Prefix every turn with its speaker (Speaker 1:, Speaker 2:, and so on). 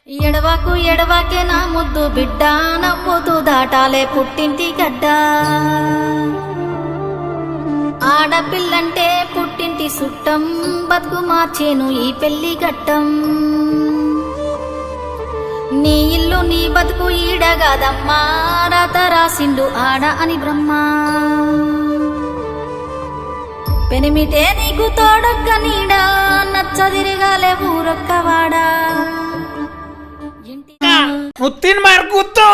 Speaker 1: ఎడవాకు ఎడవాకే నా ముద్దు బిడ్డ నవ్వుతూ దాటాలే పుట్టింటి గడ్డ ఆడపిల్లంటే పుట్టింటి సుట్టం బతుకు మార్చేను ఈ పెళ్లి ఘట్టం నీ ఇల్లు నీ బతుకు ఈడగాదమ్మా రాత రాసిండు ఆడ అని బ్రహ్మ పెనిమిటే నీకు తోడొక్క నీడా నచ్చదిరగాలే ఊరొక్కవాడా
Speaker 2: ముత్తిని మార్కుతో